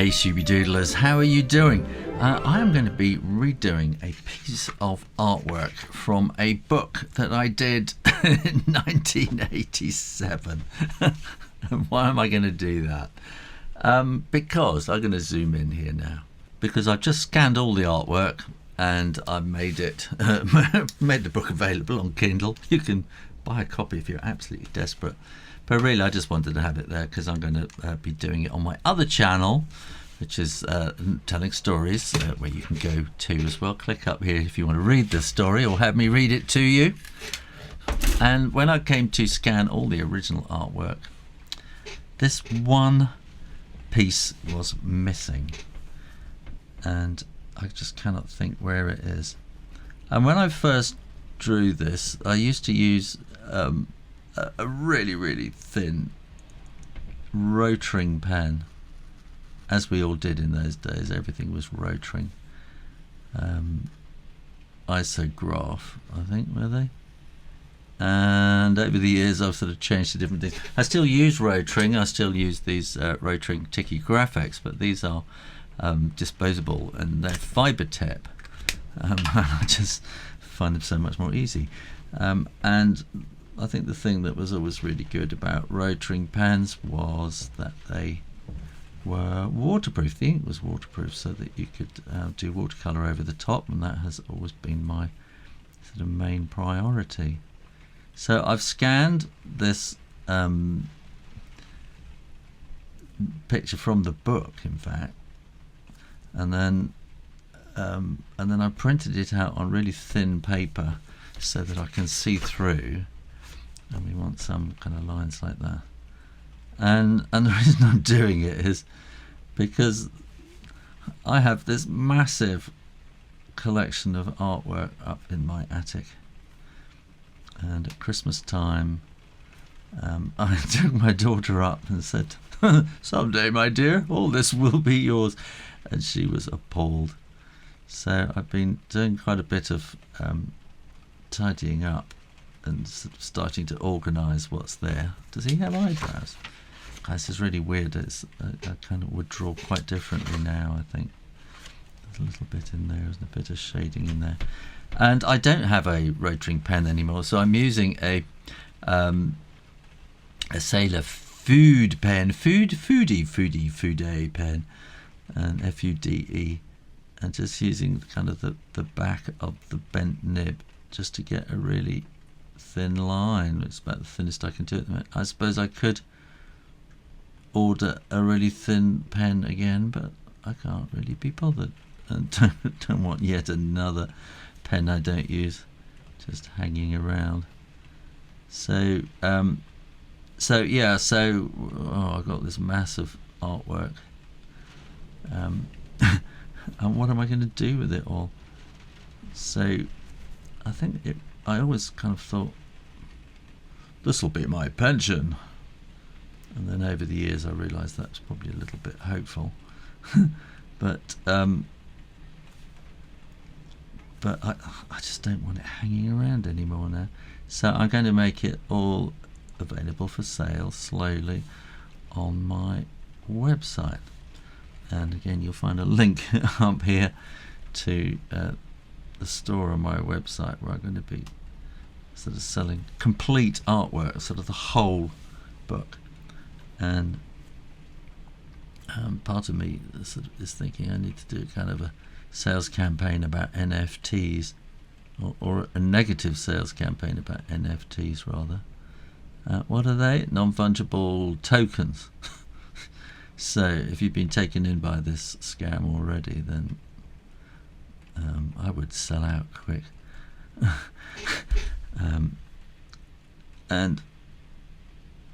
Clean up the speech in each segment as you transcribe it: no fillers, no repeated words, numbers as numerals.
Hey Shooby-Doodlers, how are you doing? I am going to be redoing a piece of artwork from a book that I did in 1987. Why am I going to do that? Because I'm going to zoom in here now. Because I've just scanned all the artwork and I've made it, made the book available on Kindle. You can buy a copy if you're absolutely desperate. But really, I just wanted to have it there because I'm going to be doing it on my other channel, which is telling stories, where you can go to as well. Click up here if you want to read the story or have me read it to you. And when I came to scan all the original artwork, this one piece was missing. And I just cannot think where it is. And when I first drew this, I used to use a really, really thin Rotring pen, as we all did in those days. Everything was Rotring. Isograph, I think, were they? And over the years I've sort of changed to different things. I still use Rotring. I still use these Rotring Tikky graphics, but these are disposable and they're Faber tip. I just find them so much more easy. And I think the thing that was always really good about Rotring pens was that they were waterproof. The ink was waterproof, so that you could do watercolor over the top, and that has always been my sort of main priority. So I've scanned this picture from the book, in fact, and then I printed it out on really thin paper so that I can see through. And we want some kind of lines like that. And the reason I'm doing it is because I have this massive collection of artwork up in my attic. And at Christmas time, I took my daughter up and said, "Someday, my dear, all this will be yours." And she was appalled. So I've been doing quite a bit of tidying up and starting to organise what's there. Does he have eyebrows? This is really weird. I kind of would draw quite differently now, I think. There's a little bit in there, there's a bit of shading in there. And I don't have a Rotring pen anymore, so I'm using a Sailor Food pen, Foodie pen, and F-U-D-E, and just using kind of the back of the bent nib just to get a really thin line. It's about the thinnest I can do at the moment. I suppose I could order a really thin pen again, but I can't really be bothered, and don't want yet another pen I don't use just hanging around. So I've got this massive artwork, and what am I going to do with it all? So I think I always kind of thought, this will be my pension. And then over the years I realised that's probably a little bit hopeful. but I just don't want it hanging around anymore now. So I'm going to make it all available for sale slowly on my website. And again, you'll find a link up here to the store on my website, where I'm going to be sort of selling complete artwork, sort of the whole book. And part of me sort of is thinking I need to do kind of a sales campaign about NFTs, or a negative sales campaign about NFTs rather. What are they? Non-fungible tokens. So if you've been taken in by this scam already, then I would sell out quick. And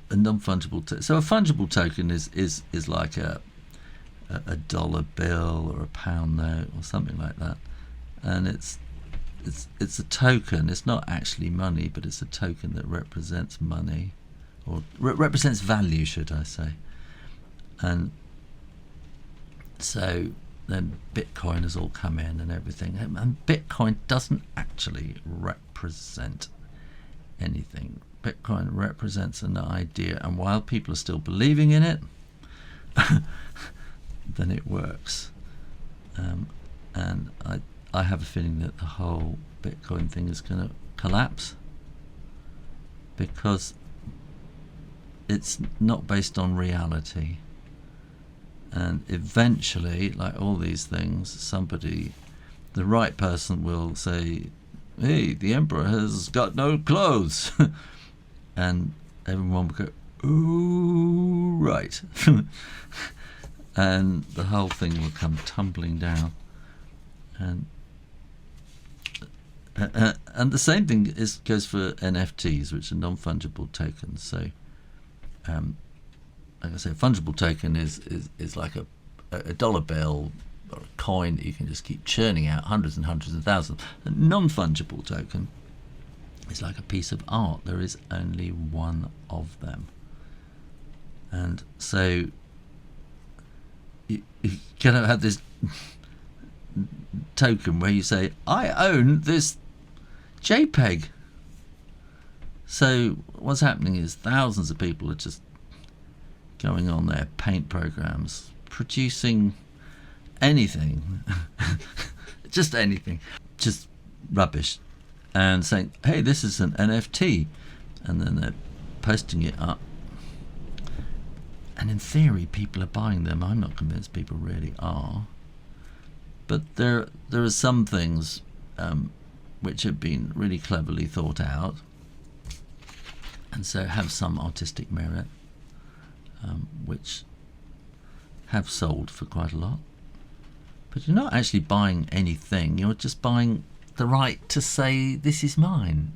a non-fungible so a fungible token is like a dollar bill or a pound note or something like that, and it's a token. It's not actually money, but it's a token that represents money, or represents value, should I say. And so then Bitcoin has all come in and everything, and Bitcoin doesn't actually represent anything. Bitcoin represents an idea, and while people are still believing in it, then it works. And I have a feeling that the whole Bitcoin thing is going to collapse, because it's not based on reality. And eventually, like all these things, the right person will say, hey, the emperor has got no clothes. And everyone will go, ooh, right. And the whole thing will come tumbling down. And the same thing goes for NFTs, which are non-fungible tokens. So, like I say, a fungible token is like a dollar bill or a coin that you can just keep churning out hundreds and hundreds and thousands. A non-fungible token is like a piece of art. There is only one of them. And so you cannot have this token where you say, I own this JPEG. So what's happening is thousands of people are just going on their paint programs, producing anything, just anything, just rubbish, and saying, hey, this is an NFT, and then they're posting it up. And in theory, people are buying them. I'm not convinced people really are. But there are some things which have been really cleverly thought out, and so have some artistic merit, which have sold for quite a lot. But you're not actually buying anything. You're just buying the right to say, this is mine.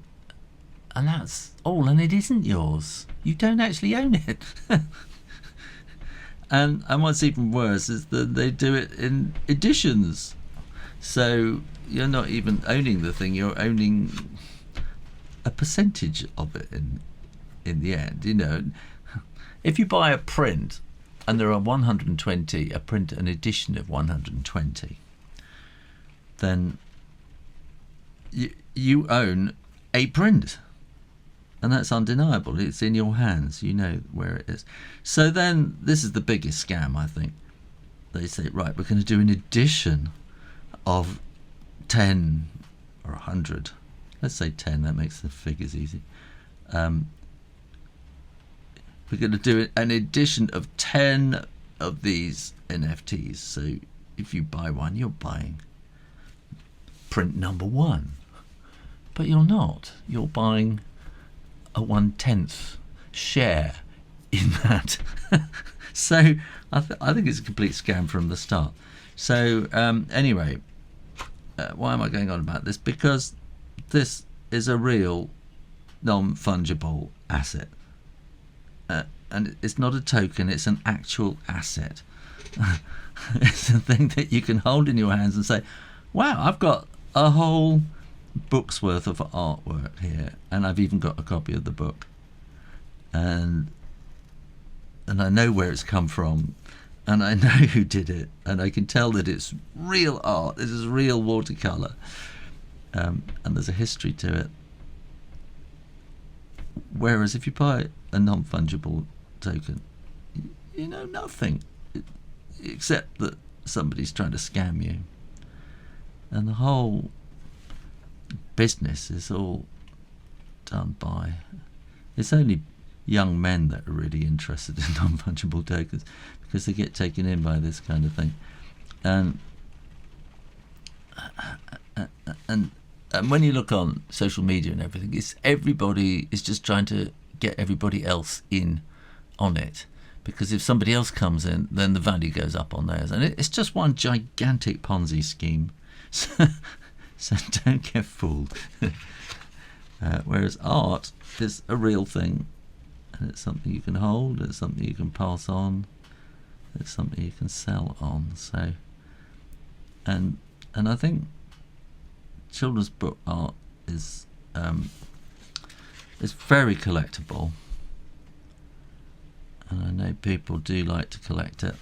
And that's all, and it isn't yours. You don't actually own it. And what's even worse is that they do it in editions. So you're not even owning the thing, you're owning a percentage of it in the end. You know, if you buy a print and there are 120, an edition of 120, then you own a print. And that's undeniable. It's in your hands. You know where it is. So then, this is the biggest scam, I think. They say, right, we're going to do an edition of 10 or 100. Let's say 10. That makes the figures easy. We're going to do an edition of 10 of these NFTs. So if you buy one, you're buying print number 1. But you're not. You're buying a 1/10 share in that. So I think it's a complete scam from the start. So anyway, why am I going on about this? Because this is a real non-fungible asset, and it's not a token, it's an actual asset. It's a thing that you can hold in your hands and say, wow, I've got a whole book's worth of artwork here, and I've even got a copy of the book, and I know where it's come from, and I know who did it, and I can tell that it's real art. This is real watercolor, and there's a history to it. Whereas if you buy a non-fungible token, you know nothing except that somebody's trying to scam you, and the whole business is all done by, it's only young men that are really interested in non-fungible tokens, because they get taken in by this kind of thing. And when you look on social media and everything, it's everybody is just trying to get everybody else in on it, because if somebody else comes in, then the value goes up on theirs, and it's just one gigantic Ponzi scheme. So don't get fooled. Whereas art is a real thing, and it's something you can hold, it's something you can pass on, it's something you can sell on. So, and I think children's book art is very collectible, and I know people do like to collect it.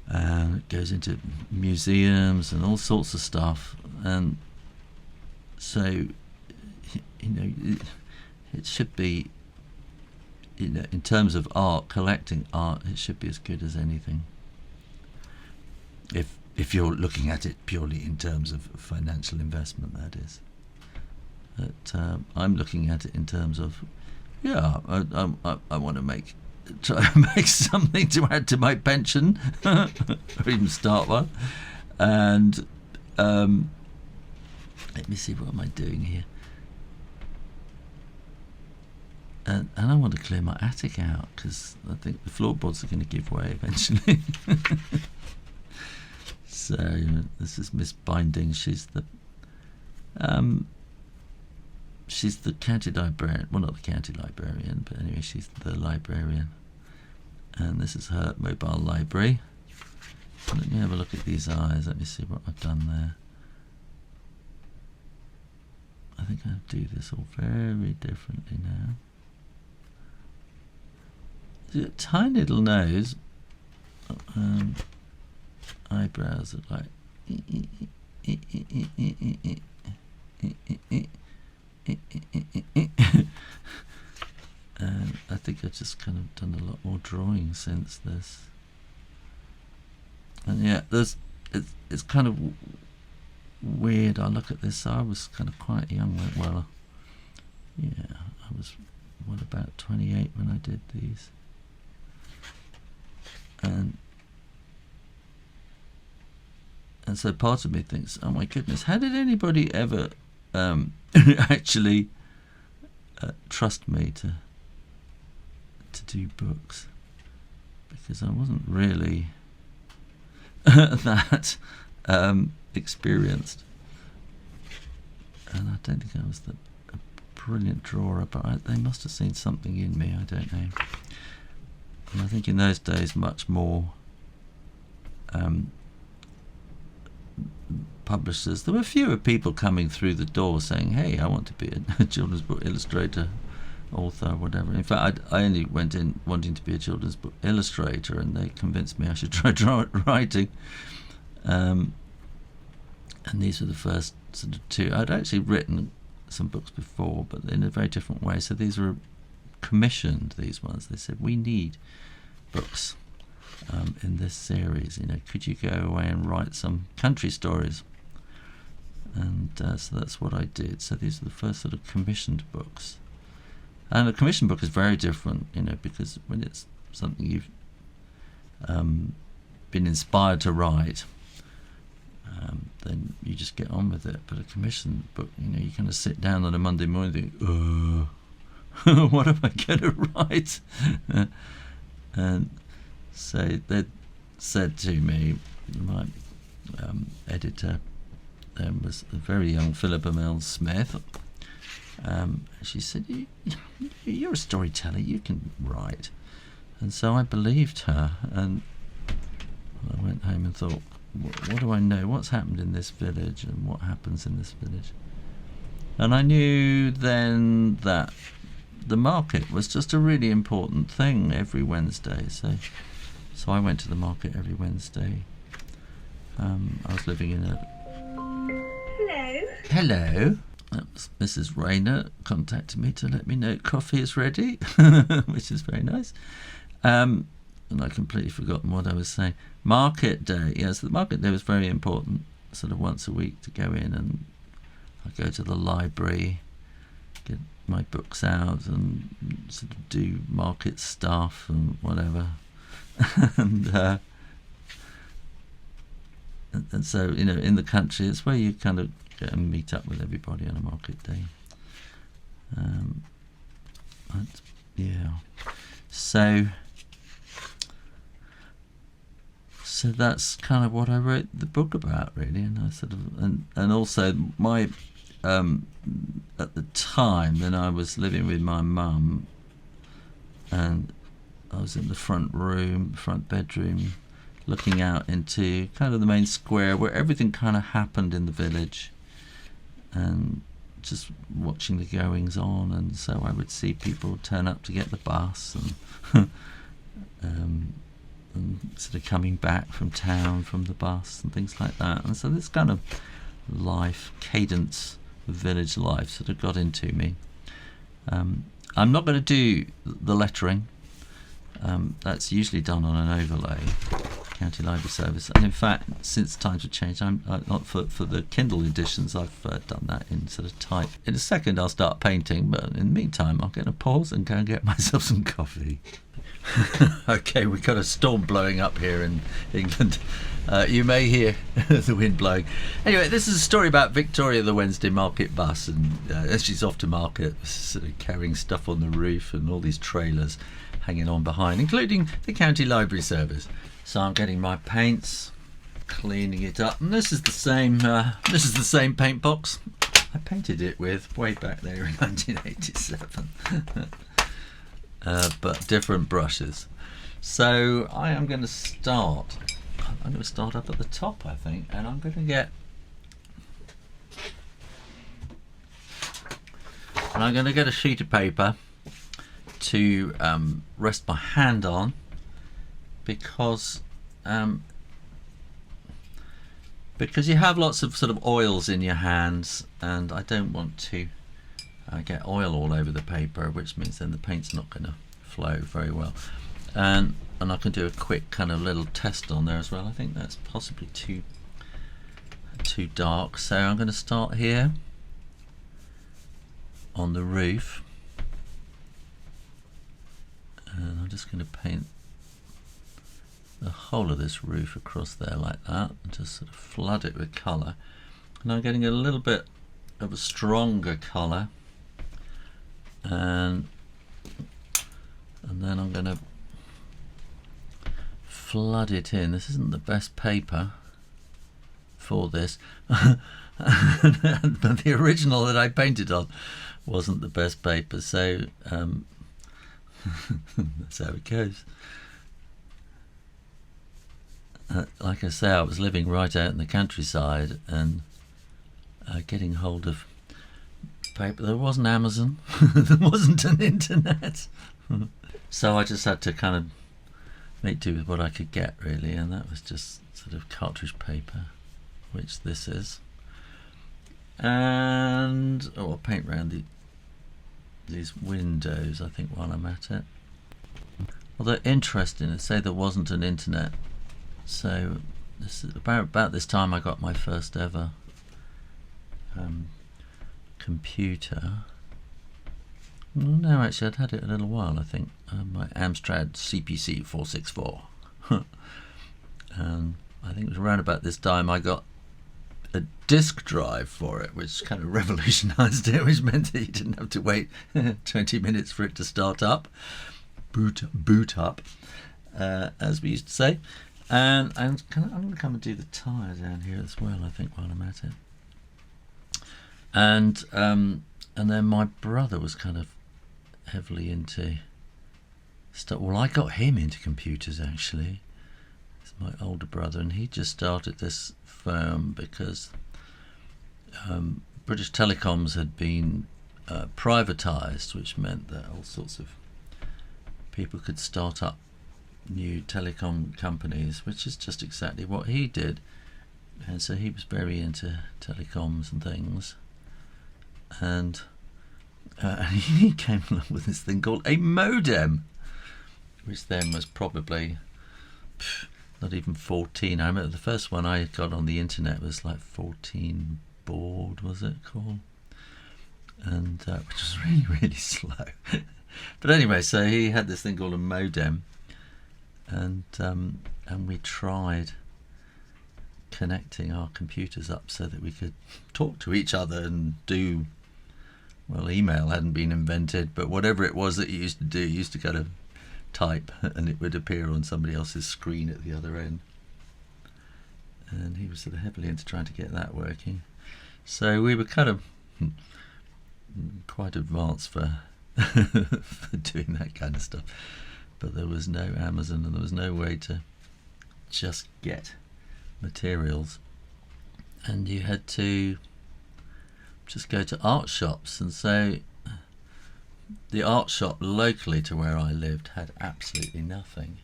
It goes into museums and all sorts of stuff, and so, you know, it should be you know, in terms of art, collecting art, it should be as good as anything. If you're looking at it purely in terms of financial investment, that is. But I'm looking at it in terms of, yeah, I want to try to make something to add to my pension, or even start one. And let me see, what am I doing here? And I want to clear my attic out, because I think the floorboards are going to give way eventually. So this is Miss Binding. She's the county librarian. Well, not the county librarian, but anyway, she's the librarian. And this is her mobile library. Let me have a look at these eyes. Let me see what I've done there. I think I do this all very differently now. A tiny little nose. Eyebrows are like and I think I've just kind of done a lot more drawing since this. And yeah, it's kind of weird. I look at this, I was kind of quite young. Well, yeah, I was, what, about 28 when I did these. And so part of me thinks, oh my goodness, how did anybody ever actually trust me to do books? Because I wasn't really that experienced, and I don't think I was a brilliant drawer, but they must have seen something in me, I don't know. And I think in those days much more publishers, there were fewer people coming through the door saying, hey, I want to be a children's book illustrator, author, whatever. In fact, I only went in wanting to be a children's book illustrator, and they convinced me I should try writing. And these were the first sort of two. I'd actually written some books before, but in a very different way. So these were commissioned, these ones. They said, we need books in this series, you know, could you go away and write some country stories? And so that's what I did. So these are the first sort of commissioned books. And a commissioned book is very different, you know, because when it's something you've been inspired to write, then you just get on with it. But a commissioned book, you know, you kind of sit down on a Monday morning and think, what am I going to write? And so they said to me, my editor was a very young Philippa Mills Smith. She said, you're a storyteller, you can write. And so I believed her, and I went home and thought, what do I know? What's happened in this village, and what happens in this village? And I knew then that the market was just a really important thing every Wednesday. So I went to the market every Wednesday. I was living in a... Hello. That was Mrs. Rayner contacted me to let me know coffee is ready, which is very nice. And I completely forgotten what I was saying. Market day. Yes, the market day was very important, sort of once a week to go in, and I go to the library, get my books out and sort of do market stuff and whatever. and so, you know, in the country, it's where you kind of get and meet up with everybody on a market day. Yeah. So that's kind of what I wrote the book about, really. And I sort of, and also my at the time, then I was living with my mum, and I was in the front bedroom, looking out into kind of the main square where everything kind of happened in the village, and just watching the goings on. And so I would see people turn up to get the bus, and sort of coming back from town from the bus and things like that. And so this kind of life, cadence of village life sort of got into me. I'm not going to do the lettering. That's usually done on an overlay, County Library Service, and in fact, since times have changed, I'm not for the Kindle editions. I've done that in sort of type. In a second, I'll start painting, but in the meantime, I'm going to pause and go and get myself some coffee. Okay, we've got a storm blowing up here in England. You may hear the wind blowing. Anyway, this is a story about Victoria, the Wednesday market bus, and as she's off to market, sort of carrying stuff on the roof and all these trailers hanging on behind, including the County Library Service. So I'm getting my paints, cleaning it up, and this is the same. This is the same paint box I painted it with way back there in 1987, but different brushes. So I am going to start. I'm going to start up at the top, I think, and I'm going to get. And I'm going to get a sheet of paper to rest my hand on, because you have lots of sort of oils in your hands, and I don't want to get oil all over the paper, which means then the paint's not going to flow very well. And I can do a quick kind of little test on there as well. I think that's possibly too dark, so I'm going to start here on the roof. And I'm just going to paint the whole of this roof across there like that, and just sort of flood it with colour. And I'm getting a little bit of a stronger colour, and then I'm going to flood it in. This isn't the best paper for this, but the original that I painted on wasn't the best paper, so that's how it goes. Like I say, I was living right out in the countryside, and getting hold of paper. There wasn't Amazon, there wasn't an internet, so I just had to kind of make do with what I could get, really, and that was just sort of cartridge paper, which this is. And I'll paint around these windows, I think, while I'm at it. Although interesting, to say there wasn't an internet. So this is about this time I got my first ever computer. Well, no, actually I'd had it a little while, I think. My Amstrad CPC 464. And I think it was around about this time I got a disk drive for it, which kind of revolutionized it, which meant that you didn't have to wait 20 minutes for it to start up, boot up, as we used to say. And I'm going to come and do the tyre down here as well, I think, while I'm at it. And then my brother was kind of heavily into stuff. Well, I got him into computers, actually. It's my older brother, and he just started this firm because British Telecoms had been privatised, which meant that all sorts of people could start up new telecom companies, which is just exactly what he did. And so he was very into telecoms and things, and he came along with this thing called a modem, which then was probably not even 14. I remember the first one I got on the internet was like 14 baud, was it called? And which was really, really slow. But anyway, so he had this thing called a modem, and we tried connecting our computers up so that we could talk to each other and do, well, email hadn't been invented, but whatever it was that you used to do, you used to kind of type and it would appear on somebody else's screen at the other end. And he was sort of heavily into trying to get that working. So we were kind of quite advanced for for doing that kind of stuff. But there was no Amazon, and there was no way to just get materials, and you had to just go to art shops. And so the art shop locally to where I lived had absolutely nothing.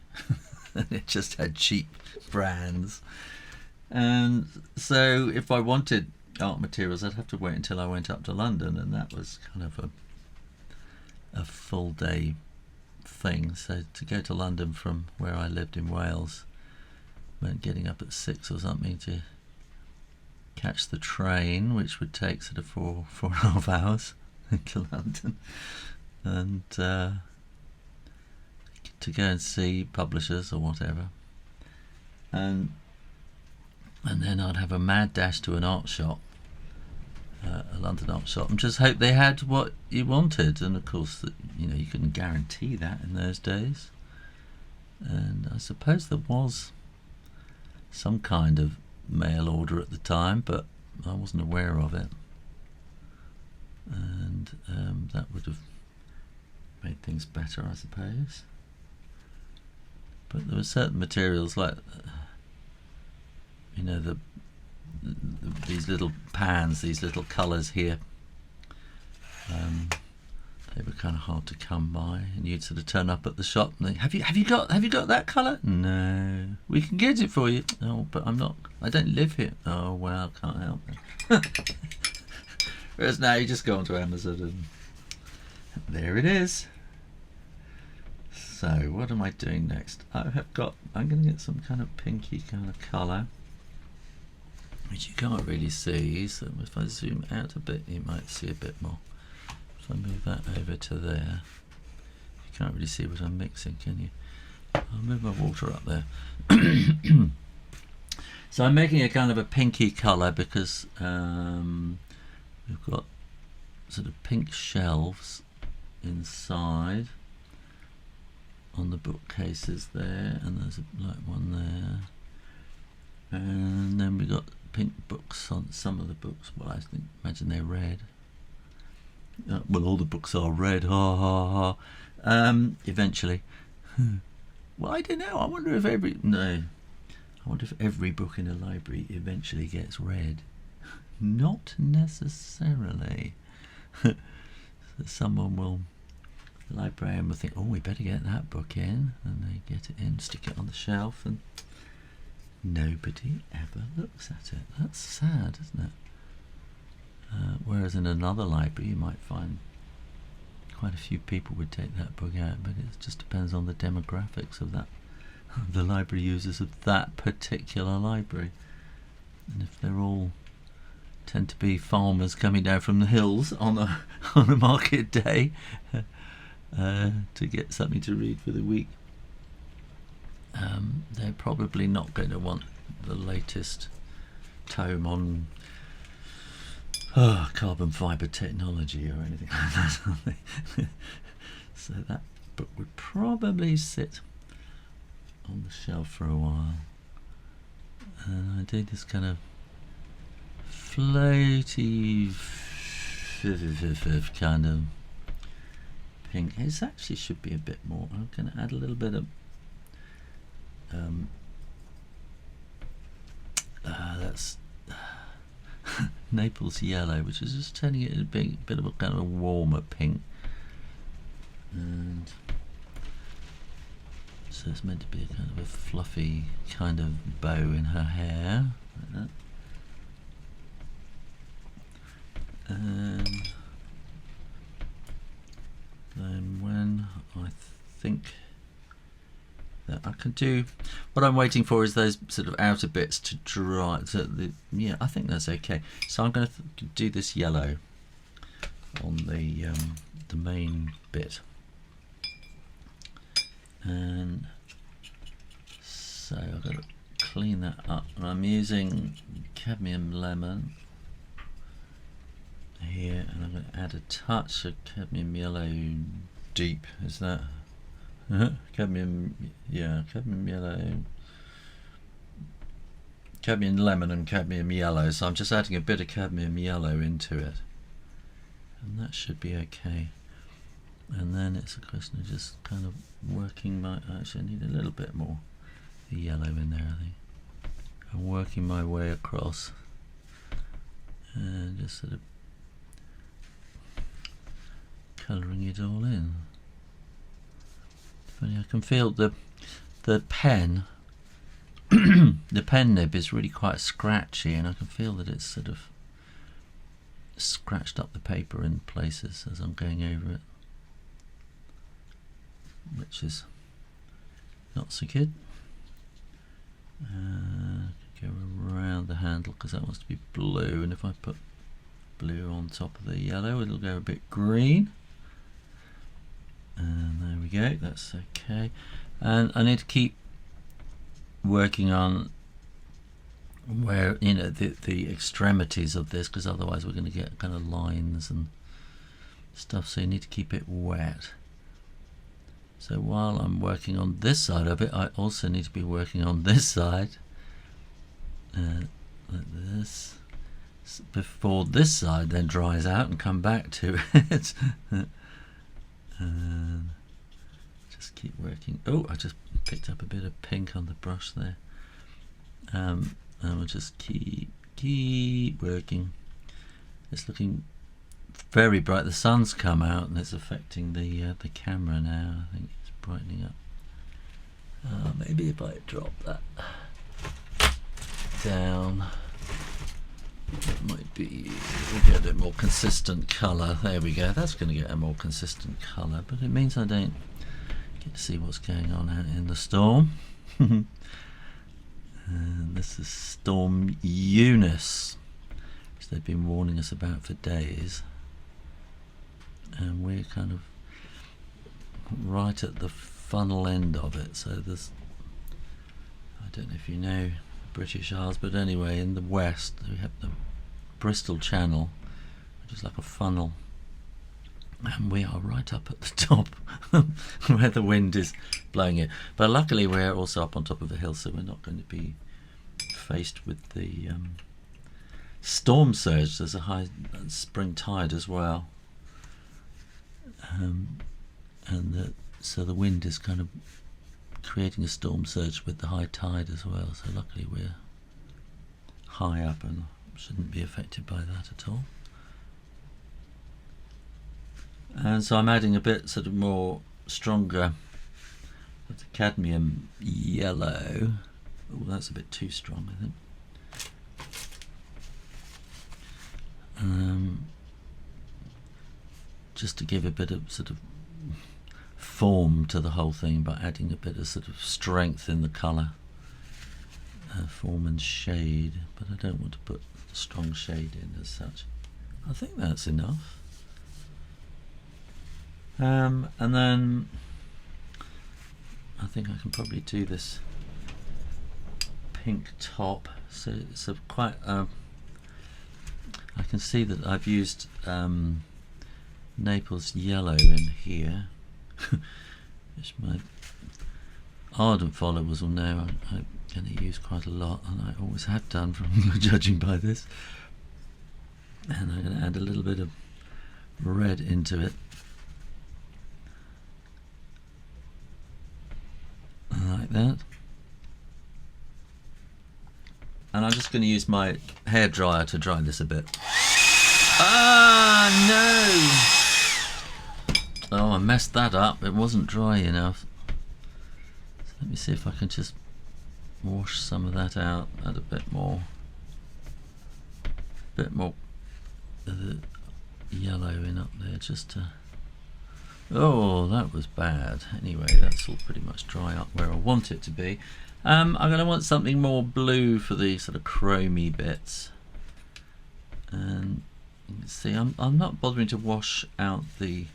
It just had cheap brands, and so if I wanted art materials I'd have to wait until I went up to London, and that was kind of a full day thing. So to go to London from where I lived in Wales meant getting up at 6 or something to catch the train, which would take sort of 4.5 hours into London, and to go and see publishers or whatever, and then I'd have a mad dash to an art shop, a London art shop, and just hope they had what you wanted. And of course, you couldn't guarantee that in those days. And I suppose there was some kind of mail order at the time, but I wasn't aware of it, and that would have made things better, I suppose. But there were certain materials like these little pans, these little colours here. They were kind of hard to come by, and you'd sort of turn up at the shop and think, have you got that colour? No, we can get it for you. Oh, but I don't live here. Oh well, can't help it. Whereas now you just go onto Amazon and there it is. So what am I doing next? I'm going to get some kind of pinky kind of colour, which you can't really see. So if I zoom out a bit, you might see a bit more. So I move that over to there. You can't really see what I'm mixing, can you? I'll move my water up there. So I'm making a kind of a pinky colour because we've got sort of pink shelves inside on the bookcases there, and there's a black one there, and then we got pink books on some of the books. Well, imagine they're red. Well, all the books are red, ha ha ha. Eventually. Well, I don't know. I wonder if every book in a library eventually gets read. Not necessarily. So the librarian will think, oh, we better get that book in, and they get it in, stick it on the shelf, and nobody ever looks at it. That's sad, isn't it? Whereas in another library you might find quite a few people would take that book out, but it just depends on the demographics of the library users of that particular library. And if they're all tend to be farmers coming down from the hills on a market day to get something to read for the week, they're probably not going to want the latest tome on carbon fibre technology or anything like that. So that book would probably sit on the shelf for a while. And I do this kind of floaty kind of pink. It actually should be a bit more. I'm going to add a little bit of that's Naples yellow, which is just turning it a bit of a kind of a warmer pink, and so it's meant to be a kind of a fluffy kind of bow in her hair, like that. And then when I think that I can do, what I'm waiting for is those sort of outer bits to dry. So yeah, I think that's okay. So I'm going to do this yellow on the main bit, and so I've got to clean that up. And I'm using cadmium lemon here, and I'm going to add a touch of cadmium yellow deep. Is that? Cadmium yellow, cadmium lemon and cadmium yellow, so I'm just adding a bit of cadmium yellow into it, and that should be okay. And then it's a question of just kind of working actually I need a little bit more the yellow in there, I think. I'm working my way across and just sort of colouring it all in. I can feel the pen the pen nib is really quite scratchy, and I can feel that it's sort of scratched up the paper in places as I'm going over it. which is not so good. Go around the handle because that wants to be blue, and if I put blue on top of the yellow it'll go a bit green. And there we go, that's okay. And I need to keep working on where, you know, the extremities of this, because otherwise we're going to get kind of lines and stuff, so you need to keep it wet. So while I'm working on this side of it, I also need to be working on this side, like this, before this side then dries out and come back to it. And just keep working. Oh, I just picked up a bit of pink on the brush there. And we'll just keep working. It's looking very bright. The sun's come out and it's affecting the camera now. I think it's brightening up. Maybe if I drop that down, it might be, we get a more consistent colour. There we go. That's going to get a more consistent colour, but it means I don't get to see what's going on out in the storm. And this is Storm Eunice, which they've been warning us about for days, and we're kind of right at the funnel end of it. So there's, I don't know if you know the British Isles, but anyway, in the west we have the Bristol Channel, which is like a funnel, and we are right up at the top where the wind is blowing it. But luckily we're also up on top of a hill, so we're not going to be faced with the storm surge. There's a high spring tide as well, and so the wind is kind of creating a storm surge with the high tide as well. So luckily we're high up and shouldn't be affected by that at all. And so I'm adding a bit sort of more stronger of the cadmium yellow. Oh, that's a bit too strong, I think. Just to give a bit of sort of form to the whole thing by adding a bit of sort of strength in the colour, form and shade, but I don't want to put strong shade in as such. I think that's enough. And then I think I can probably do this pink top. So it's a quite I can see that I've used Naples yellow in here, which my ardent followers will know I'm going to use quite a lot, and I always have done from judging by this. And I'm going to add a little bit of red into it, like that. And I'm just going to use my hairdryer to dry this a bit. Ah, no! Oh, I messed that up. It wasn't dry enough. So let me see if I can just wash some of that out. Add a bit more of the yellow in up there, just to... Oh, that was bad. Anyway, that's all pretty much dry up where I want it to be. I'm going to want something more blue for the sort of chromy bits. And you can see I'm not bothering to wash out the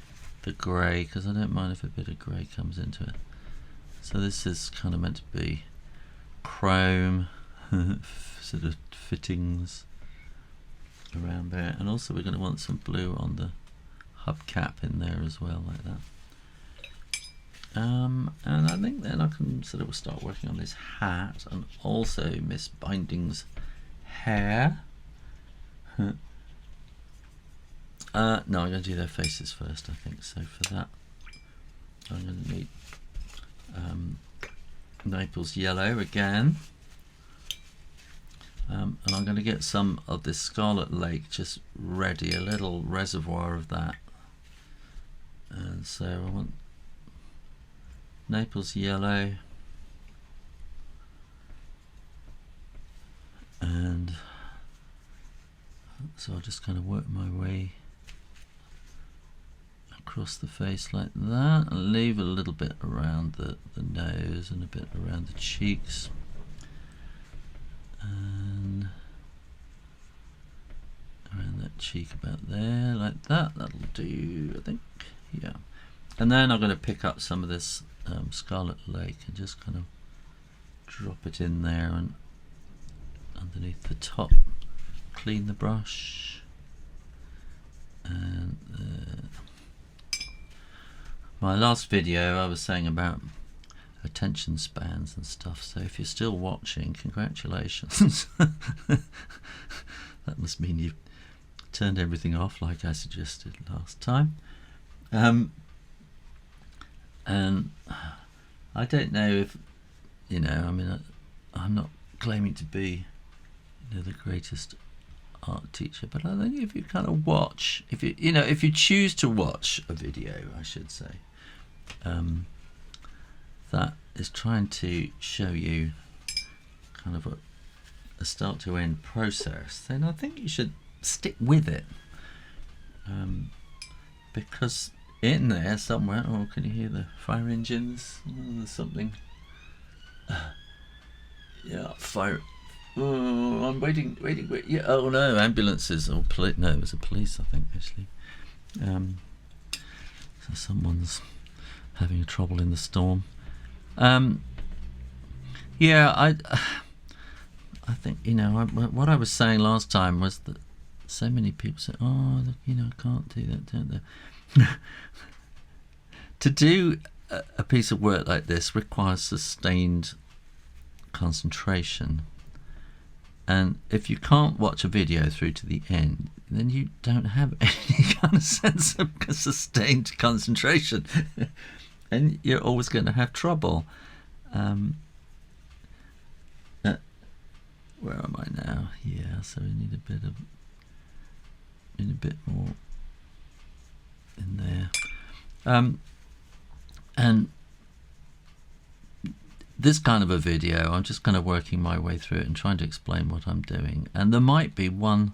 grey, because I don't mind if a bit of grey comes into it. So this is kind of meant to be chrome sort of fittings around there, and also we're going to want some blue on the hubcap in there as well, like that. And I think then I can sort of start working on this hat, and also Miss Binding's hair. No, I'm going to do their faces first, I think. So for that I'm going to need Naples yellow again, and I'm going to get some of this Scarlet Lake just ready, a little reservoir of that. And so I want Naples yellow, and so I'll just kind of work my way across the face like that, and leave a little bit around the nose and a bit around the cheeks, and around that cheek about there, like that. That'll do, I think. Yeah. And then I'm going to pick up some of this Scarlet Lake and just kind of drop it in there and underneath the top. Clean the brush, and my last video I was saying about attention spans and stuff, so if you're still watching, congratulations. That must mean you've turned everything off like I suggested last time. And I don't know if, you know, I mean, I'm not claiming to be, you know, the greatest art teacher, but I think if you kind of watch, if you choose to watch a video, I should say, that is trying to show you kind of a start to end process, then I think you should stick with it, because in there somewhere, oh, can you hear the fire engines? Oh, there's something. Yeah, fire. Oh, I'm waiting. Yeah. Oh no, ambulances or no, it was a police, I think, actually. So someone's having trouble in the storm. Yeah, I think, you know, what I was saying last time was that so many people say, oh, you know, I can't do that, don't they? To do a piece of work like this requires sustained concentration, and if you can't watch a video through to the end, then you don't have any kind of sense of sustained concentration, and you're always going to have trouble. Where am I now? Yeah, so we need a bit more in there. And this kind of a video, I'm just kind of working my way through it and trying to explain what I'm doing. And there might be one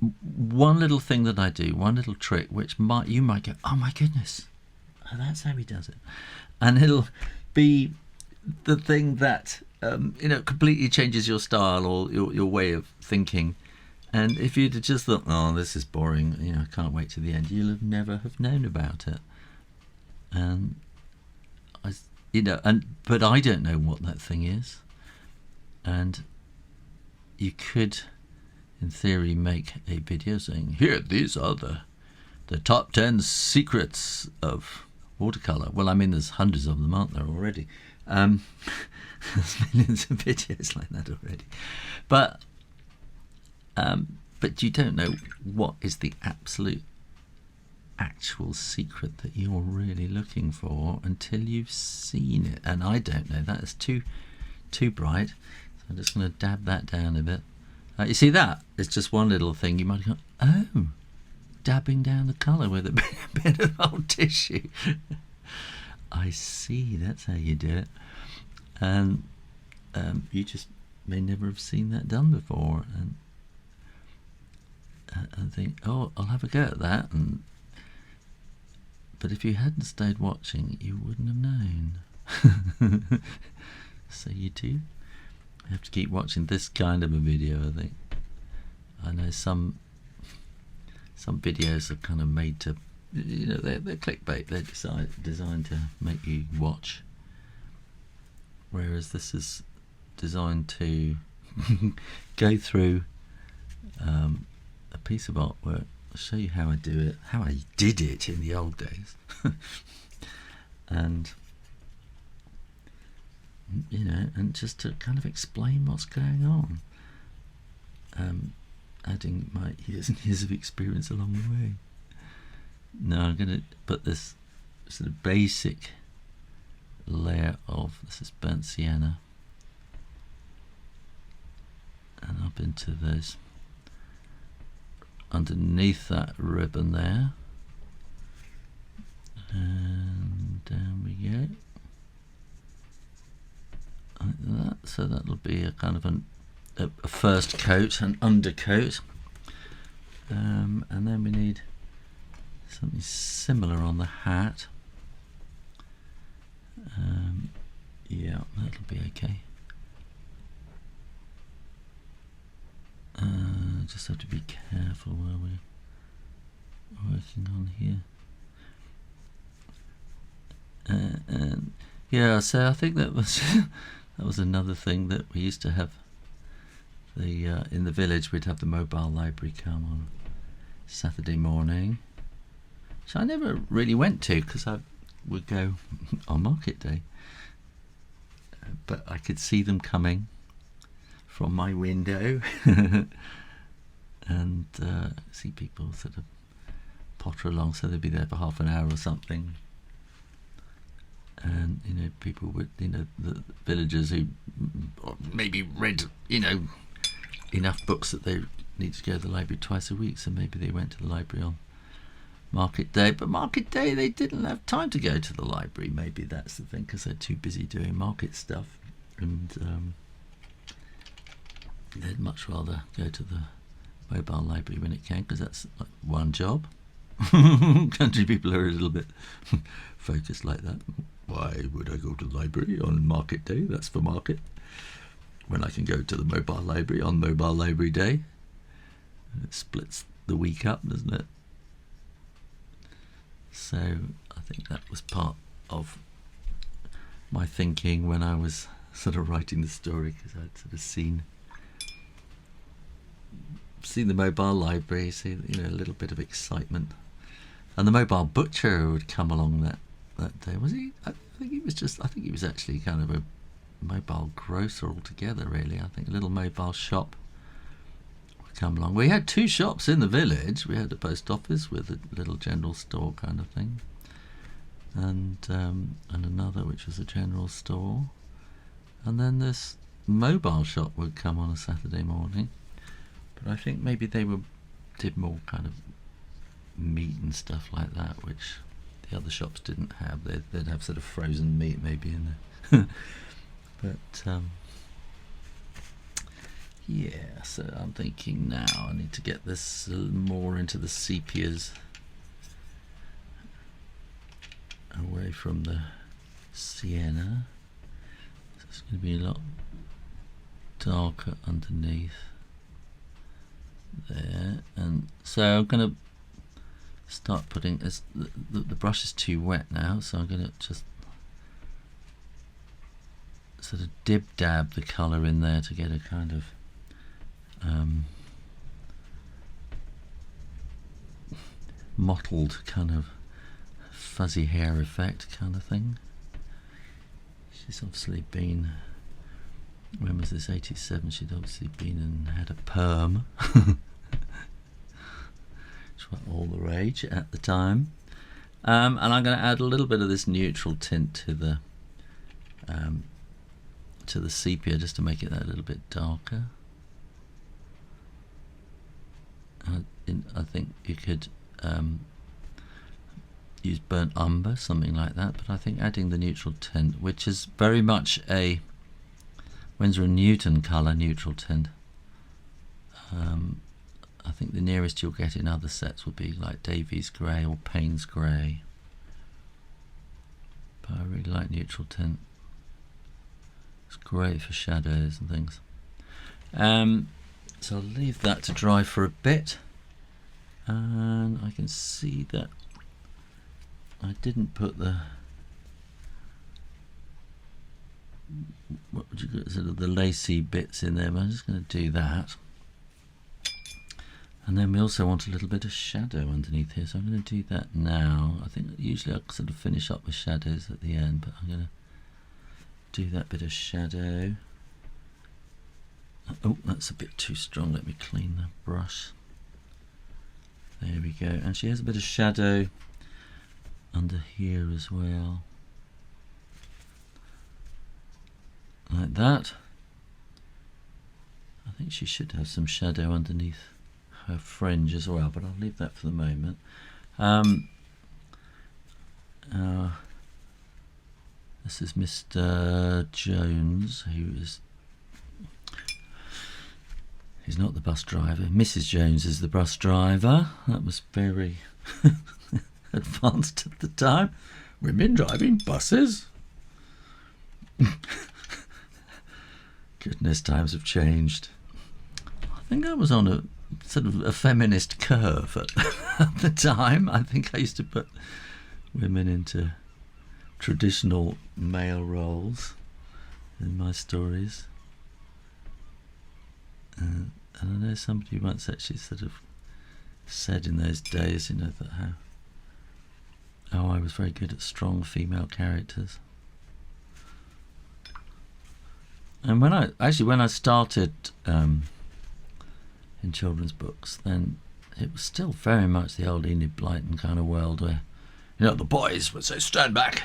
little thing that I do, one little trick, which you might go, oh my goodness, that's how he does it. And it'll be the thing that you know, completely changes your style or your way of thinking. And if you'd have just thought, oh, this is boring, you know, I can't wait to the end, you'll never have known about it. And but I don't know what that thing is. And you could, in theory, make a video saying, here, these are the top 10 secrets of watercolor. Well, I mean, there's hundreds of them, aren't there, already? There's millions of videos like that already. But you don't know what is the actual secret that you're really looking for until you've seen it. And I don't know, that is too bright, so I'm just going to dab that down a bit. You see, that is just one little thing. You might go, oh, dabbing down the colour with a bit of old tissue. I see, that's how you do it. And you just may never have seen that done before, and think, oh, I'll have a go at that. But if you hadn't stayed watching, you wouldn't have known. So you do have to keep watching this kind of a video, I think. I know some videos are kind of made to, you know, they're clickbait. They're designed to make you watch, whereas this is designed to go through a piece of artwork, show you how I do it, how I did it in the old days, and you know, and just to kind of explain what's going on, adding my years and years of experience along the way. Now I'm going to put this sort of basic layer of, this is burnt sienna, and up into those, underneath that ribbon there, and down we go, like that. So that'll be a kind of a first coat, an undercoat, and then we need something similar on the hat. Yeah, that'll be okay. Just have to be careful while we're working on here. And yeah, so I think that was that was another thing that we used to have. The in the village we'd have the mobile library come on Saturday morning, which I never really went to because I would go on market day, but I could see them coming from my window and see people sort of potter along, so they'd be there for half an hour or something. And you know, people would, you know, the villagers who maybe read, you know, enough books that they need to go to the library twice a week, so maybe they went to the library on market day. But market day they didn't have time to go to the library. Maybe that's the thing, because they're too busy doing market stuff, and they'd much rather go to the mobile library when it came, because that's like one job. Country people are a little bit focused like that. Why would I go to the library on market day? That's for market, when I can go to the mobile library on mobile library day. It splits the week up, doesn't it? So I think that was part of my thinking when I was sort of writing the story, because I'd sort of seen the mobile library, see, you know, a little bit of excitement. And the mobile butcher would come along that day. Was he? I think he was actually kind of a mobile grocer altogether, really. I think a little mobile shop would come along. We had two shops in the village. We had a post office with a little general store kind of thing, and another which was a general store, and then this mobile shop would come on a Saturday morning. But I think maybe they did more kind of meat and stuff like that, which the other shops didn't have. They'd have sort of frozen meat maybe in there. But yeah, so I'm thinking now I need to get this more into the sepias, away from the sienna. So it's going to be a lot darker underneath there. And so I'm going to start putting this, the brush is too wet now, so I'm going to just sort of dab the colour in there to get a kind of mottled kind of fuzzy hair effect kind of thing. She's obviously been, when was this, 87, she'd obviously been and had a perm. Which was all the rage at the time. And I'm going to add a little bit of this neutral tint to the sepia, just to make it that little bit darker. I think you could use burnt umber, something like that, but I think adding the neutral tint, which is very much a Winsor & Newton colour, neutral tint. I think the nearest you'll get in other sets will be like Davies Grey or Payne's Grey. But I really like neutral tint. It's great for shadows and things. So I'll leave that to dry for a bit. And I can see that I didn't put the, what would you call it, sort of the lacy bits in there, but I'm just going to do that. And then we also want a little bit of shadow underneath here, so I'm going to do that now. I think usually I sort of finish up with shadows at the end, but I'm going to do that bit of shadow. Oh, that's a bit too strong. Let me clean the brush. There we go. And she has a bit of shadow under here as well. Like that. I think she should have some shadow underneath her fringe as well, but I'll leave that for the moment. This is Mr. Jones, He's not the bus driver. Mrs. Jones is the bus driver. That was very advanced at the time. Women driving buses. Goodness, times have changed. I think I was on a sort of a feminist curve at the time. I think I used to put women into traditional male roles in my stories. And I know somebody once actually sort of said in those days, that how I was very good at strong female characters. And when I started in children's books, then it was still very much the old Enid Blyton kind of world where, the boys would say, "Stand back,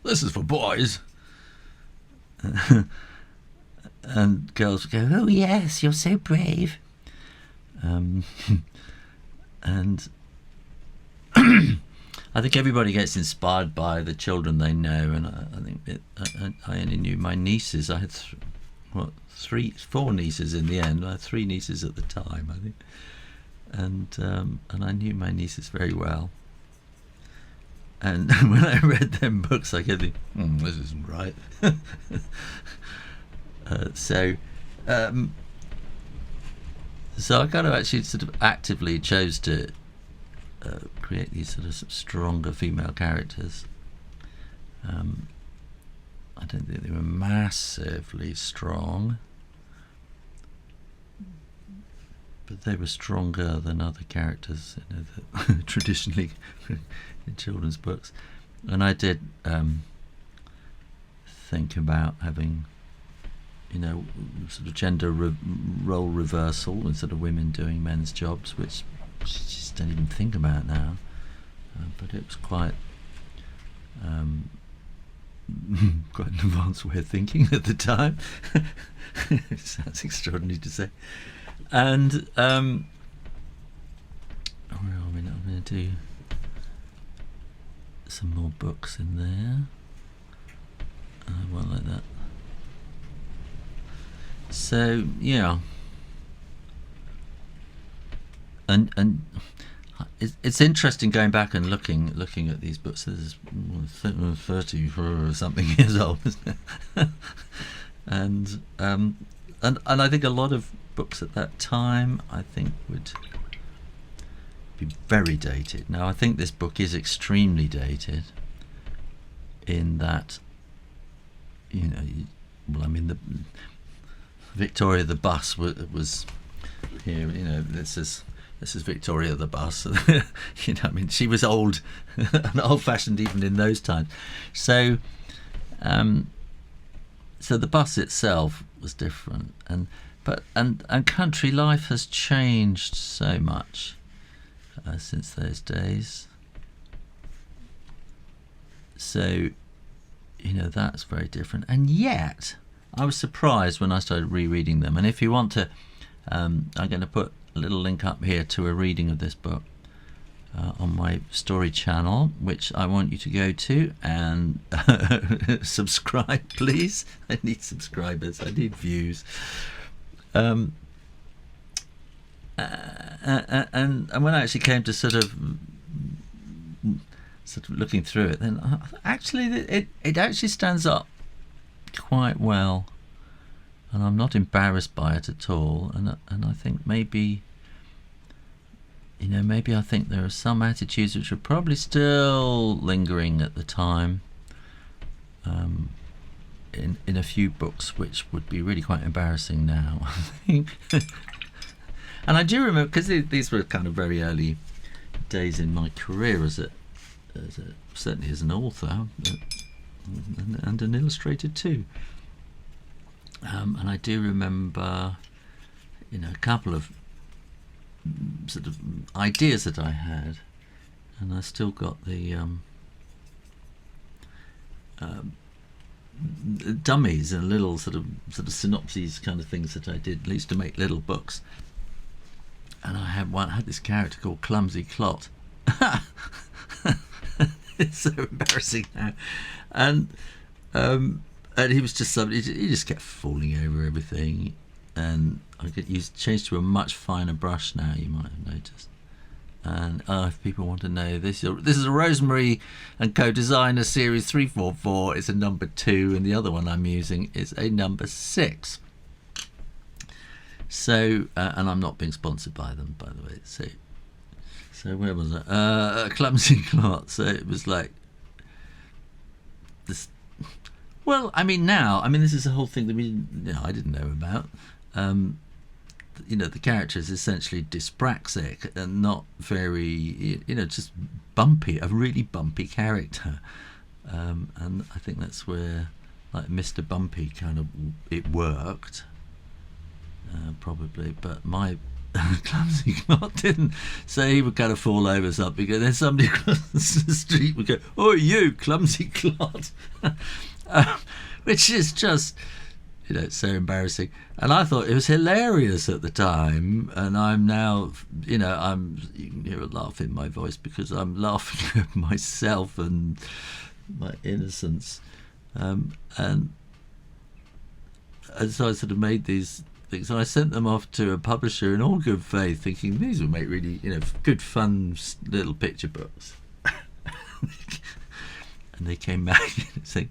this is for boys." And girls would go, "Oh yes, you're so brave." And I think everybody gets inspired by the children they know, and I think I only knew my nieces. I had four nieces in the end. I had three nieces at the time, I think, and I knew my nieces very well. And when I read them books, I kept thinking, "This isn't right." So I kind of actually sort of actively chose to create these sort of stronger female characters. I don't think they were massively strong, but they were stronger than other characters, that traditionally in children's books. And I did think about having, sort of gender role reversal and sort of women doing men's jobs, which I just don't even think about now. But it was quite quite an advanced way of thinking at the time. It sounds extraordinary to say. And where are we now? I'm going to do some more books in there. One like that. So yeah, and it's interesting going back and looking at these books. This is 30 or something years old, isn't it? and I think a lot of books at that time, I think, would be very dated. Now I think this book is extremely dated in that, the Victoria the bus was here. This is Victoria the bus. She was old and old-fashioned even in those times. So the bus itself was different, and country life has changed so much since those days. So that's very different, and yet I was surprised when I started rereading them. And if you want to, I'm going to put a little link up here to a reading of this book on my story channel, which I want you to go to and subscribe, please. I need subscribers, I need views. And when I actually came to sort of looking through it, then actually it actually stands up quite well, and I'm not embarrassed by it at all. And I think maybe I think there are some attitudes which are probably still lingering at the time in a few books, which would be really quite embarrassing now, I think. And I do remember, because these were kind of very early days in my career certainly as an author and an illustrator too. And I do remember, a couple of sort of ideas that I had, and I still got the dummies and little sort of synopses kind of things that I did. I used to make little books, and I had this character called Clumsy Clot. It's so embarrassing now, and he was just somebody. He just kept falling over everything. and I get used changed to a much finer brush now. You might have noticed. And if people want to know, this is a Rosemary and Co Designer Series 344. It's a number 2, and the other one I'm using is a number 6. So, and I'm not being sponsored by them, by the way. So where was it? Clumsy Clot. So it was like this. Well, I mean, this is a whole thing that I didn't know about. The character is essentially dyspraxic and not very, just bumpy, a really bumpy character. And I think that's where, like, Mr. Bumpy it worked, probably. But my Clumsy Clot didn't. So he would kind of fall over something, and then somebody across the street would go, "Oh, you, Clumsy Clot," which is just... it's so embarrassing. And I thought it was hilarious at the time, and I'm now, you can hear a laugh in my voice because I'm laughing at myself and my innocence. And so I sort of made these things, and I sent them off to a publisher in all good faith, thinking these would make really, good, fun little picture books. And they came back saying,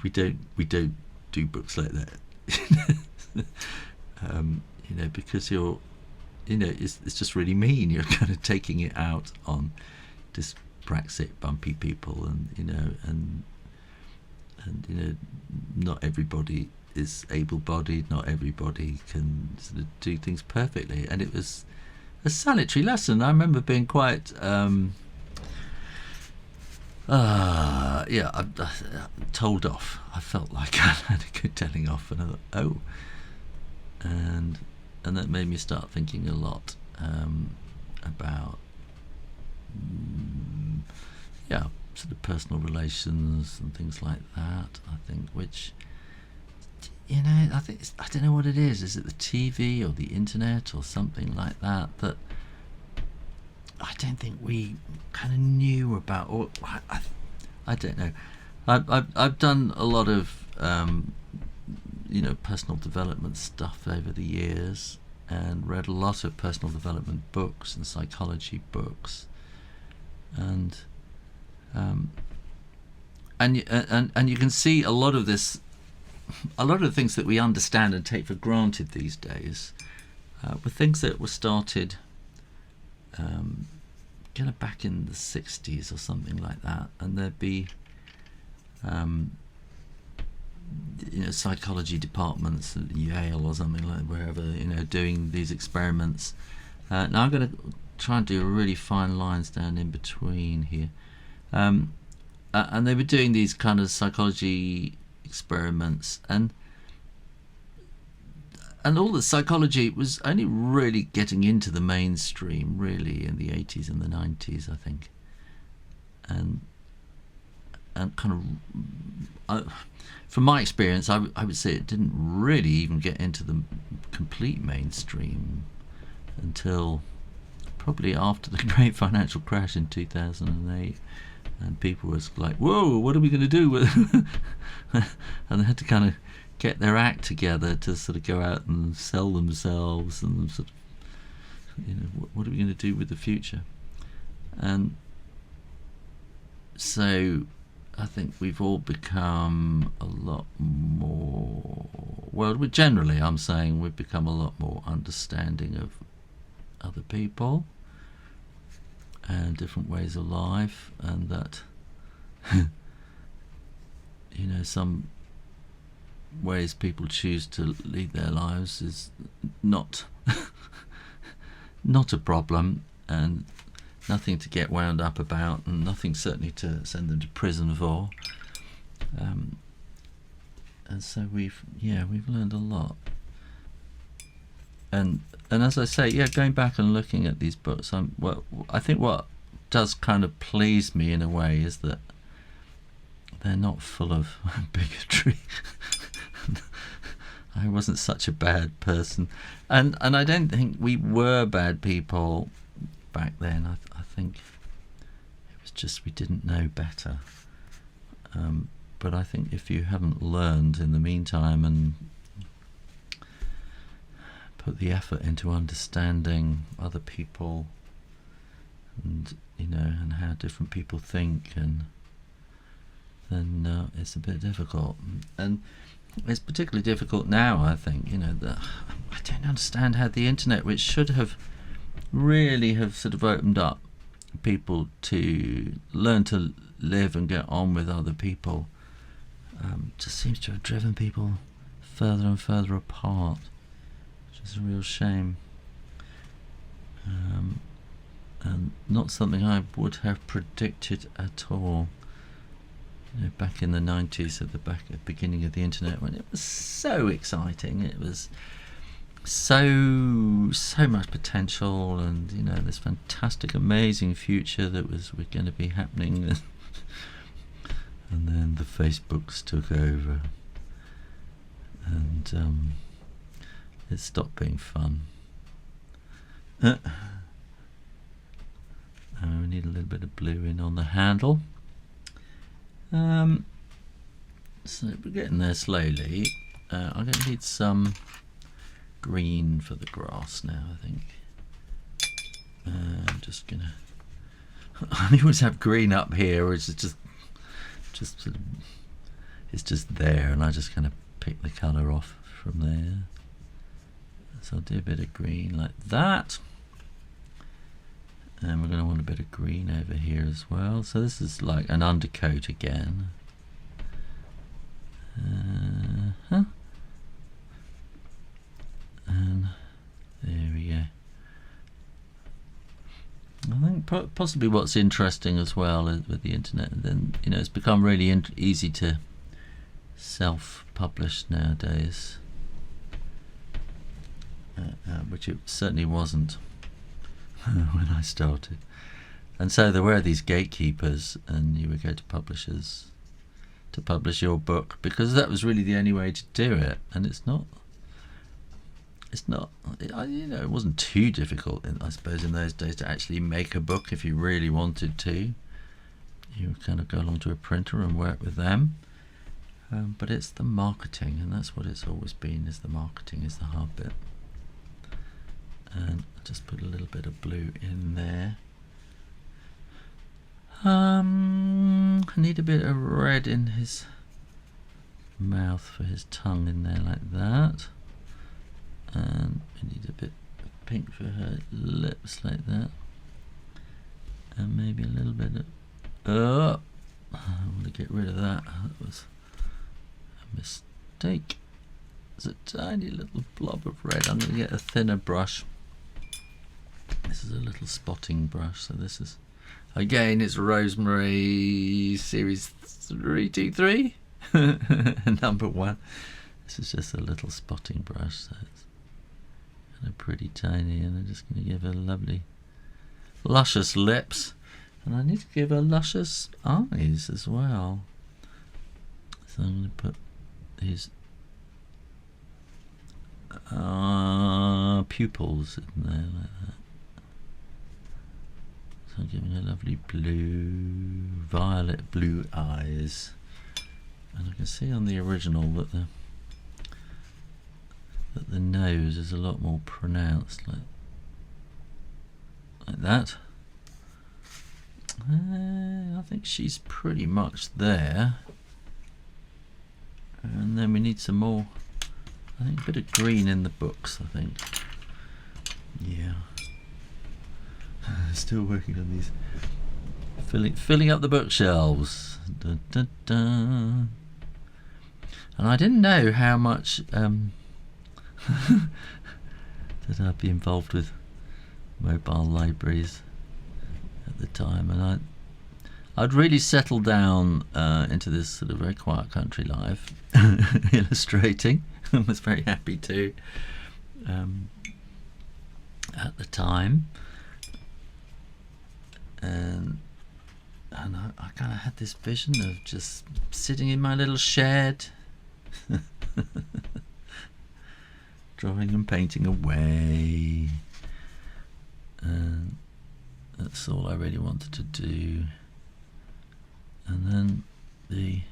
we don't do books like that, because you're, it's just really mean. You're kind of taking it out on dyspraxic, bumpy people, and not everybody is able-bodied. Not everybody can sort of do things perfectly. And it was a salutary lesson. I remember being quite. I'm told off. I felt like I had a good telling off, and I thought, and that made me start thinking a lot about sort of personal relations and things like that. I think, which I think I don't know what it is. Is it the TV or the internet or something like that that I don't think we kind of knew about, or I don't know. I've done a lot of personal development stuff over the years, and read a lot of personal development books and psychology books, and you can see a lot of this, a lot of the things that we understand and take for granted these days were things that were started back in the 60s or something like that, and there'd be psychology departments at Yale or something like wherever, doing these experiments. Now I'm going to try and do really fine lines down in between here, and they were doing these kind of psychology experiments, and all the psychology was only really getting into the mainstream really in the 80s and the 90s, I think, and kind of from my experience, I would say it didn't really even get into the complete mainstream until probably after the great financial crash in 2008, and people was like, whoa, what are we going to do with and they had to kind of get their act together to sort of go out and sell themselves, and sort of, what are we going to do with the future? And so I think we've all become a lot more, generally I'm saying we've become a lot more understanding of other people and different ways of life, and that some ways people choose to lead their lives is not a problem, and nothing to get wound up about, and nothing certainly to send them to prison for. And so we've learned a lot. And as I say, going back and looking at these books, I think what does kind of please me in a way is that they're not full of bigotry. I wasn't such a bad person, and I don't think we were bad people back then. I think it was just we didn't know better. But I think if you haven't learned in the meantime and put the effort into understanding other people, and and how different people think, and then it's a bit difficult. And it's particularly difficult now, I think. I don't understand how the internet, which should have really have sort of opened up people to learn to live and get on with other people, just seems to have driven people further and further apart, which is a real shame, and not something I would have predicted at all. Back in the 90s, at the beginning of the internet, when it was so exciting, it was so much potential, and this fantastic, amazing future that was going to be happening, and then the Facebooks took over, and it stopped being fun. We need a little bit of blue in on the handle. So we're getting there slowly. I'm going to need some green for the grass now, I think. I'm just gonna. I always have green up here, or it's just sort of, it's just there, and I just kind of pick the colour off from there. So I'll do a bit of green like that. And we're going to want a bit of green over here as well. So this is like an undercoat again. And there we go. I think possibly what's interesting as well is with the internet, and then it's become really easy to self-publish nowadays, which it certainly wasn't when I started. And so there were these gatekeepers, and you would go to publishers to publish your book, because that was really the only way to do it. And it wasn't too difficult, I suppose, in those days to actually make a book if you really wanted to. You would kind of go along to a printer and work with them. But it's the marketing, and that's what it's always been, is the marketing is the hard bit. And I'll just put a little bit of blue in there. I need a bit of red in his mouth for his tongue in there, like that. And we need a bit of pink for her lips, like that. And maybe a little bit of... I want to get rid of that. That was a mistake. It's a tiny little blob of red. I'm going to get a thinner brush. This is a little spotting brush. So this is, again, it's Rosemary Series 323, number 1. This is just a little spotting brush, so it's kind of pretty tiny, and I'm just going to give her lovely, luscious lips, and I need to give her luscious eyes as well. So I'm going to put these pupils in there like that. So I'm giving her lovely blue, violet blue eyes, and I can see on the original that the nose is a lot more pronounced, like that. I think she's pretty much there, and then we need some more. I think a bit of green in the books, I think. Yeah. Still working on these. Filling up the bookshelves. Dun, dun, dun. And I didn't know how much that I'd be involved with mobile libraries at the time, and I'd really settled down into this sort of very quiet country life, illustrating. I was very happy to at the time, and I kind of had this vision of just sitting in my little shed, drawing and painting away, and that's all I really wanted to do. And then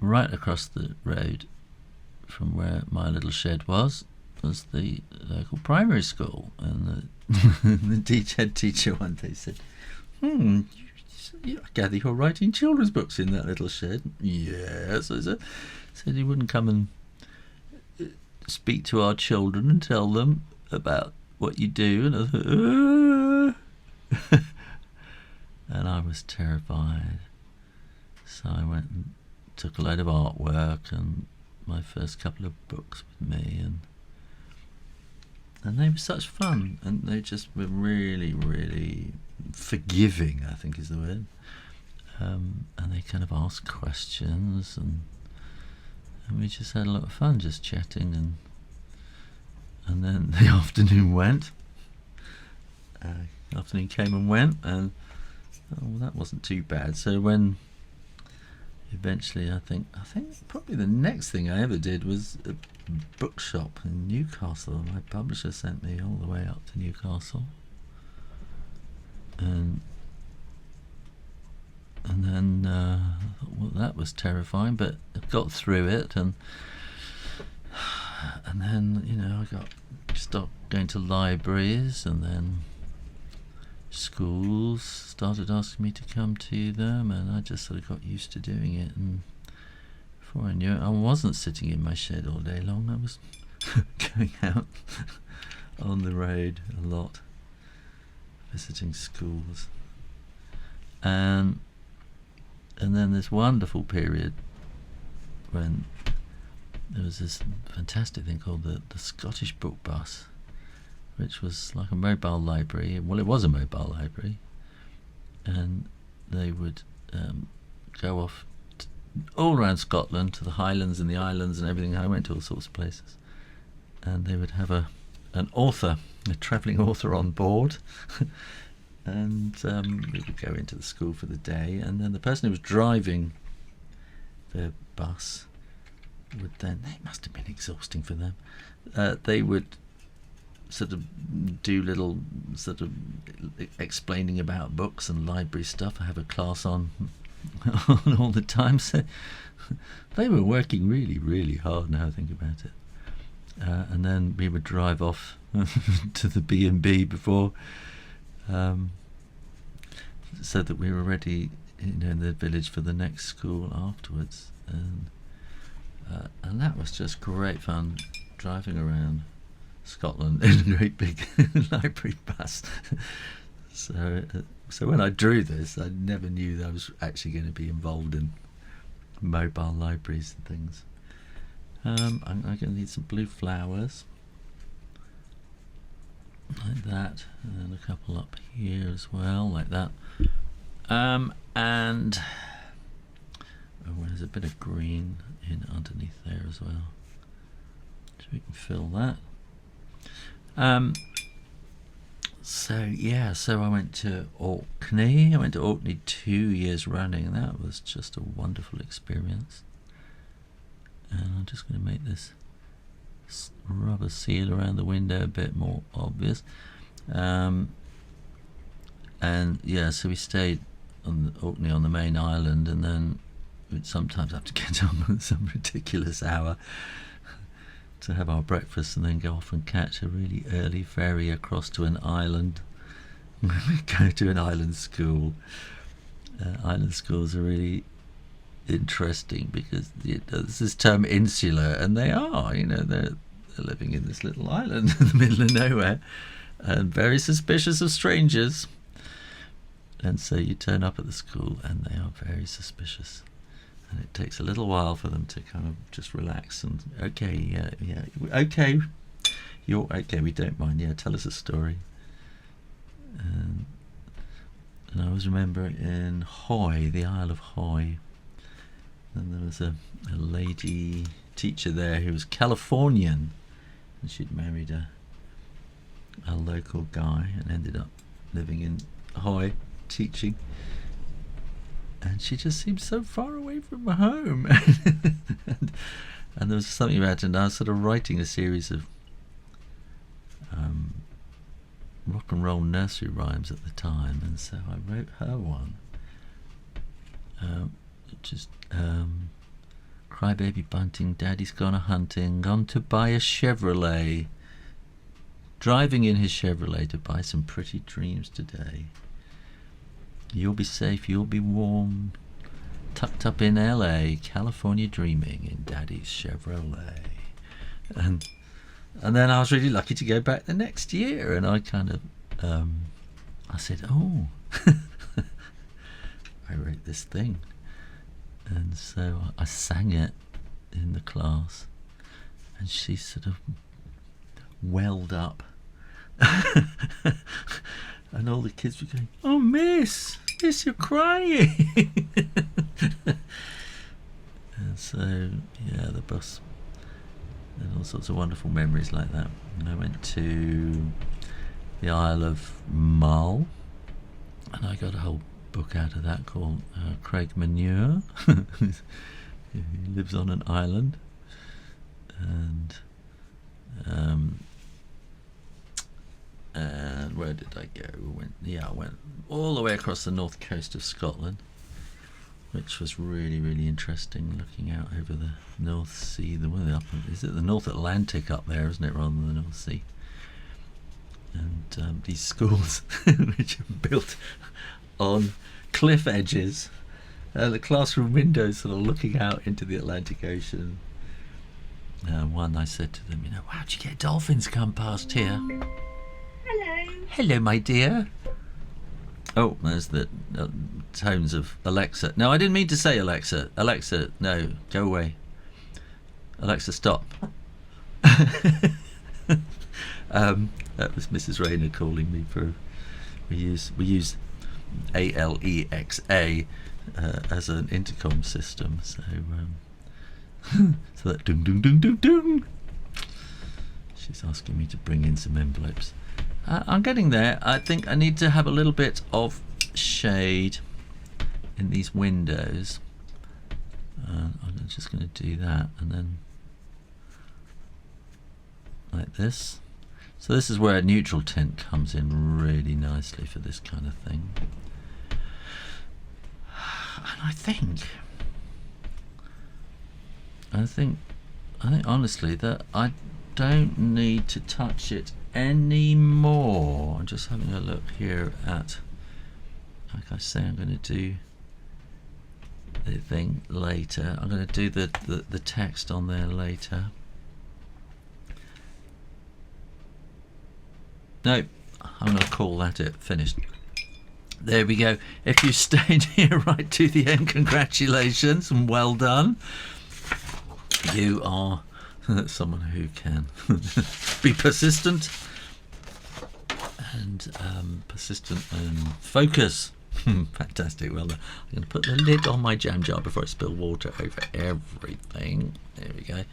right across the road from where my little shed was was the local primary school, and the head teacher one day said, I gather you're writing children's books in that little shed. Yes, I said he wouldn't come and speak to our children and tell them about what you do, and I thought, and I was terrified. So I went and took a load of artwork and my first couple of books with me, and they were such fun, and they just were really, really forgiving, I think is the word. And they kind of asked questions, and we just had a lot of fun just chatting, and then the afternoon went. Afternoon came and went, and that wasn't too bad. So when eventually, I think probably the next thing I ever did was a bookshop in Newcastle. My publisher sent me all the way up to Newcastle, and then I thought, well, that was terrifying, but I got through it, and then I stopped going to libraries, and then schools started asking me to come to them, and I just sort of got used to doing it, and before I knew it, I wasn't sitting in my shed all day long. I was going out on the road a lot, visiting schools, and then this wonderful period when there was this fantastic thing called the Scottish Book Bus, which was like a mobile library. Well, it was a mobile library, and they would go off all around Scotland to the Highlands and the islands and everything. I went to all sorts of places, and they would have an author, a travelling author on board, and we would go into the school for the day, and then the person who was driving the bus would then, it must have been exhausting for them, they would sort of do little sort of explaining about books and library stuff. I have a class on all the time, so they were working really, really hard now I think about it. And then we would drive off to the B&B before, so that we were ready in the village for the next school afterwards, and that was just great fun, driving around Scotland in a great big library bus. So when I drew this, I never knew that I was actually going to be involved in mobile libraries and things. I'm going to need some blue flowers like that, and a couple up here as well like that, and there's a bit of green in underneath there as well, so we can fill that. So I went to Orkney. I went to Orkney 2 years running, and that was just a wonderful experience. And I'm just going to make this rubber seal around the window a bit more obvious. So we stayed on Orkney on the main island, and then we'd sometimes have to get up at some ridiculous hour to have our breakfast, and then go off and catch a really early ferry across to an island. We go to an island school. Island schools are really interesting because there's this term insular, and they are, they're living in this little island in the middle of nowhere, and very suspicious of strangers. And so you turn up at the school, and they are very suspicious. And it takes a little while for them to kind of just relax and, okay, you're okay, we don't mind, tell us a story. And I always remember in Hoy, the Isle of Hoy, and there was a lady teacher there who was Californian, and she'd married a local guy and ended up living in Hoy teaching. And she just seemed so far away from home. and there was something about it, and I was sort of writing a series of rock and roll nursery rhymes at the time, and so I wrote her one, Crybaby bunting, Daddy's gone a-hunting, gone to buy a Chevrolet. Driving in his Chevrolet to buy some pretty dreams today. You'll be safe, you'll be warm, tucked up in LA, California dreaming in Daddy's Chevrolet. And then I was really lucky to go back the next year, and I kind of, I said, oh, I wrote this thing. And so I sang it in the class, and she sort of welled up. And all the kids were going, oh, miss, you're crying. And so, yeah, the bus, and all sorts of wonderful memories like that. And I went to the Isle of Mull, and I got a whole book out of that called Craig Manure. He lives on an island, and where did I go? I went all the way across the north coast of Scotland, which was really, really interesting, looking out over the North Sea. Is it the North Atlantic up there, isn't it, rather than the North Sea? And these schools, which are built on cliff edges, the classroom windows sort of looking out into the Atlantic Ocean. One, I said to them, how'd you get dolphins come past here? Hello. Hello, my dear. Oh, there's the tones of Alexa. No, I didn't mean to say Alexa. Alexa, no, go away. Alexa, stop. That was Mrs. Rayner calling me for. We use Alexa as an intercom system. So so that ding ding ding ding ding. She's asking me to bring in some envelopes. I'm getting there. I think I need to have a little bit of shade in these windows. I'm just going to do that, and then like this. So this is where a neutral tint comes in really nicely for this kind of thing. And I think honestly that I don't need to touch it anymore. I'm just having a look here at, like I say, I'm going to do the thing later. I'm going to do the text on there later. No, I'm going to call that it. Finished. There we go. If you stayed here right to the end, congratulations and well done. You are someone who can be persistent and focus. Fantastic. Well done. I'm going to put the lid on my jam jar before I spill water over everything. There we go.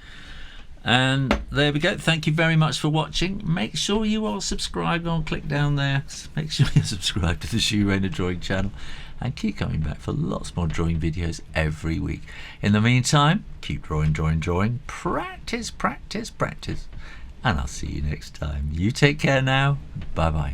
And there we go. Thank you very much for watching. Make sure you all subscribe. Go and click down there. Make sure you subscribe to the Shoo Rayner drawing channel, and keep coming back for lots more drawing videos every week. In the meantime, keep drawing, drawing, drawing. Practice, practice, practice. And I'll see you next time. You take care now. Bye bye.